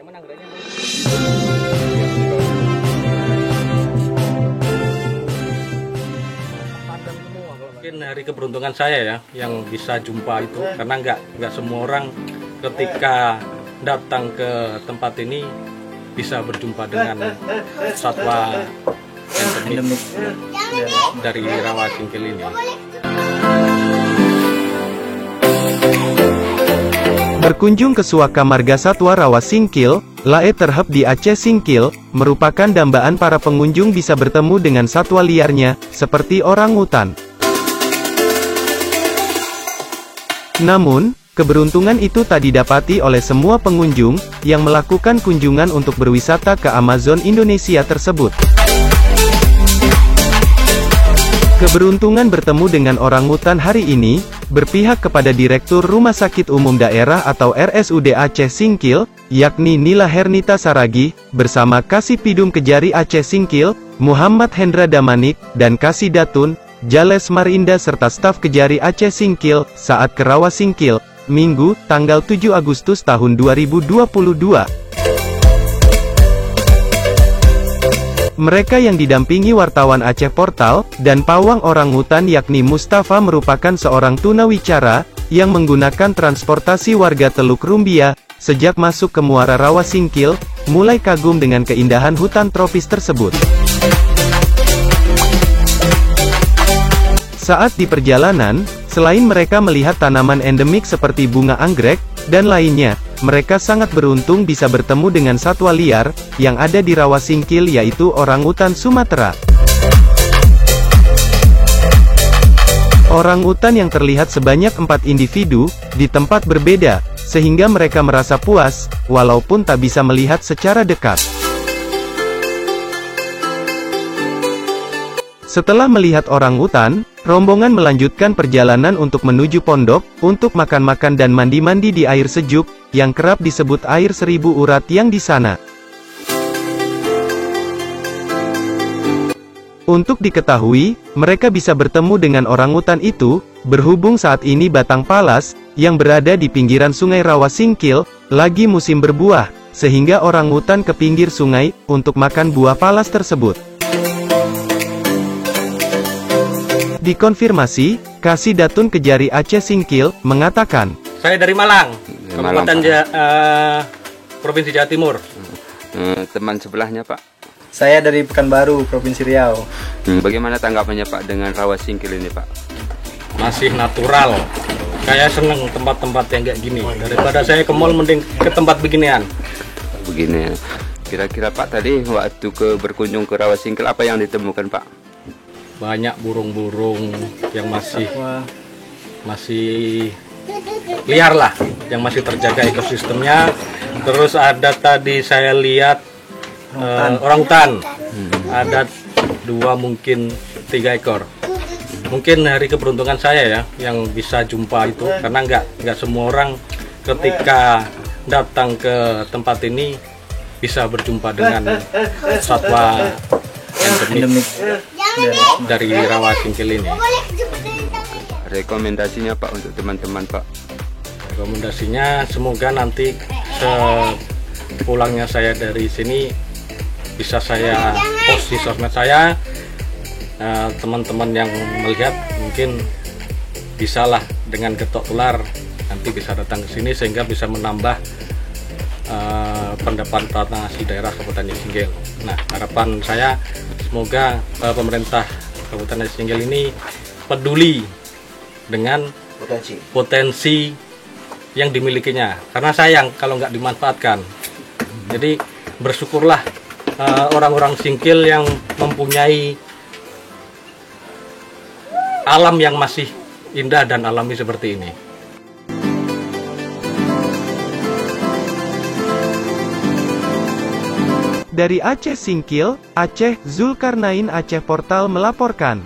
Yang mana geraknya? Mungkin hari keberuntungan saya ya, yang bisa jumpa itu, karena nggak semua orang ketika datang ke tempat ini bisa berjumpa dengan satwa endemik dari rawa singkil ini. Berkunjung ke Suaka Marga Satwa Rawa Singkil, Lae Terhep di Aceh Singkil, merupakan dambaan para pengunjung bisa bertemu dengan satwa liarnya, seperti orangutan. Namun, keberuntungan itu tak didapati oleh semua pengunjung, yang melakukan kunjungan untuk berwisata ke Amazon Indonesia tersebut. Keberuntungan bertemu dengan orangutan hari ini, berpihak kepada Direktur Rumah Sakit Umum Daerah atau RSUD Aceh Singkil, yakni Nila Hernita Saragi, bersama Kasipidum Kejari Aceh Singkil, Muhammad Hendra Damanik, dan Kasidatun, Jales Marinda serta staf Kejari Aceh Singkil, saat ke Rawa Singkil, Minggu, tanggal 7 Agustus tahun 2022. Mereka yang didampingi wartawan Aceh Portal, dan pawang orangutan yakni Mustafa merupakan seorang tunawicara, yang menggunakan transportasi warga Teluk Rumbia, sejak masuk ke Muara Rawa Singkil, mulai kagum dengan keindahan hutan tropis tersebut. Saat di perjalanan, selain mereka melihat tanaman endemik seperti bunga anggrek, dan lainnya, mereka sangat beruntung bisa bertemu dengan satwa liar, yang ada di Rawa Singkil yaitu orangutan Sumatera. Orangutan yang terlihat sebanyak 4 individu, di tempat berbeda, sehingga mereka merasa puas, walaupun tak bisa melihat secara dekat. Setelah melihat orangutan, rombongan melanjutkan perjalanan untuk menuju pondok, untuk makan-makan dan mandi-mandi di air sejuk, yang kerap disebut air 1000 urat yang di sana. Untuk diketahui, mereka bisa bertemu dengan orangutan itu, berhubung saat ini Batang Palas, yang berada di pinggiran sungai Rawa Singkil, lagi musim berbuah, sehingga orangutan ke pinggir sungai, untuk makan buah palas tersebut. Dikonfirmasi, Kasidatun Kejari Aceh Singkil, mengatakan, Saya dari Malang, Kabupaten Provinsi Jawa Timur. Teman sebelahnya Pak? Saya dari Pekanbaru, Provinsi Riau. Bagaimana tanggapannya Pak dengan Rawa Singkil ini Pak? Masih natural. Saya seneng tempat-tempat yang kayak gini. Daripada saya ke mall, mending ke tempat beginian. Begini, kira-kira Pak tadi waktu berkunjung ke Rawa Singkil, apa yang ditemukan Pak? Banyak burung-burung yang masih liar lah, yang masih terjaga ekosistemnya. Terus ada tadi saya lihat orangutan, ada 2 mungkin 3 ekor. Mungkin hari keberuntungan saya ya, yang bisa jumpa itu, karena nggak semua orang ketika datang ke tempat ini bisa berjumpa dengan satwa endemik dari Rawa Singkil ini. Rekomendasinya Pak untuk teman-teman Pak? Rekomendasinya semoga nanti sepulangnya saya dari sini bisa saya post di sosmed saya. Teman-teman yang melihat mungkin bisalah dengan getok tular nanti bisa datang ke sini sehingga bisa menambah pendapatan nasi daerah Kabupaten Singkil. Nah, harapan saya semoga pemerintah Kabupaten Singkil ini peduli dengan potensi yang dimilikinya, karena sayang kalau nggak dimanfaatkan. Jadi bersyukurlah orang-orang Singkil yang mempunyai alam yang masih indah dan alami seperti ini. Dari Aceh Singkil, Aceh, Zulkarnain Aceh Portal melaporkan.